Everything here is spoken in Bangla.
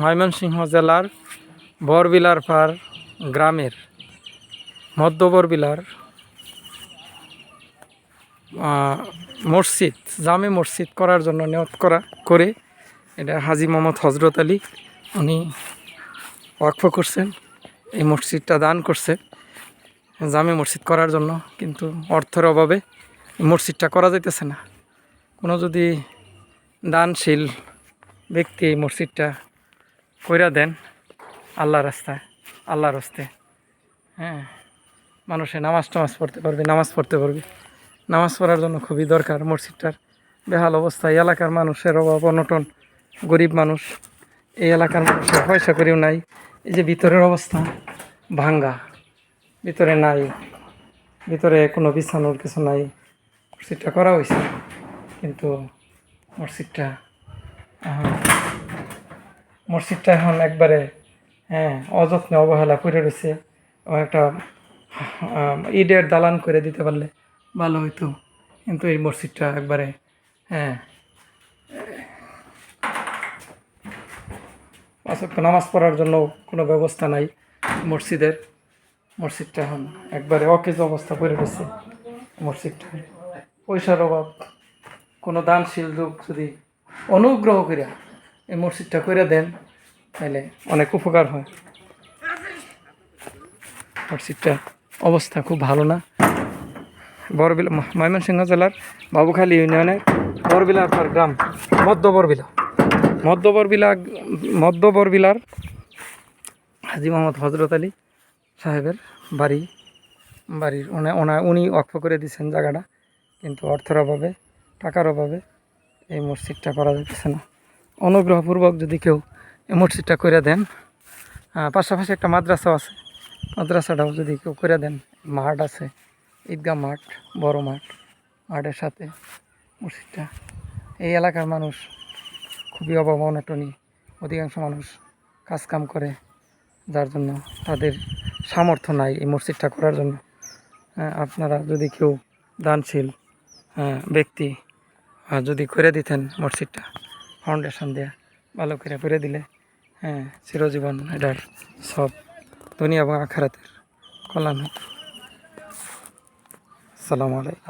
ময়মনসিংহ জেলার বরবিলার পার গ্রামের মধ্য বরবিলার মসজিদ জামে মসজিদ করার জন্য নিয়ত করে এটা হাজী মোহাম্মদ হজরত আলী উনি ওয়াকফ করছেন, এই মসজিদটা দান করছে জামে মসজিদ করার জন্য। কিন্তু অর্থের অভাবে এই মসজিদটা করা যাইতেছে না। কোনো যদি দানশীল ব্যক্তি এই মসজিদটা কইরা দেন আল্লাহর রাস্তায়, আল্লাহর হস্তে, হ্যাঁ, মানুষে নামাজ পড়তে পারবে, নামাজ পড়তে পারবে। নামাজ পড়ার জন্য খুবই দরকার মসজিদটার। বেহাল অবস্থা, এই এলাকার মানুষের অভাব অনটন, গরিব মানুষ, এই এলাকার মানুষের পয়সা করেও নাই। এই যে ভিতরের অবস্থা ভাঙ্গা, ভিতরে নাই, ভিতরে কোনো বিছানোর কিছু নাই। মসজিদটা করা হয়েছে কিন্তু মসজিদটা এখন একবারে অযত্নে অবহেলা করে রয়েছে। একটা ইটের দালান করে দিতে পারলে ভালো হইতো, কিন্তু এই মসজিদটা একবারে নামাজ পড়ার জন্য কোনো ব্যবস্থা নাই মসজিদটা এখন একবারে অকেজ অবস্থা করে রয়েছে। মসজিদটা পয়সার অভাব, কোনো দানশীল লোক যদি অনুগ্রহ করিয়া এই মসজিদটা করে দেন তাহলে অনেক উপকার হয়। মসজিদটার অবস্থা খুব ভালো না। বরবিলা, ময়মনসিংহ জেলার বাবুখালী ইউনিয়নের বরবিলার পার গ্রাম, মধ্য বরবিলার হাজী মোহাম্মদ হজরত আলী সাহেবের বাড়ির উনি ওয়াকফ করে দিয়েছেন জায়গাটা, কিন্তু অর্থের অভাবে, টাকার অভাবে এই মসজিদটা করা যাচ্ছে না। অনুগ্রহপূর্বক যদি কেউ এই মসজিদটা করে দেন, পাশাপাশি একটা মাদ্রাসাও আছে, মাদ্রাসাটাও যদি কেউ করে দেন, মাঠ আছে, ঈদগাহ মাঠ, বড় মাঠের সাথে মসজিদটা। এই এলাকার মানুষ খুবই অভাব অনটনী, অধিকাংশ মানুষ কাজকাম করে, যার জন্য তাদের সামর্থ্য নাই এই মসজিদটা করার জন্য। আপনারা যদি কেউ দানশীল ব্যক্তি যদি করে দিতেন মসজিদটা ফাউন্ডেশন দেয়া ভালো করে দিলে চিরজীবন এটার সব দুনিয়া এবং আখিরাতের কল্যাণ হতো। আসসালামু আলাইকুম।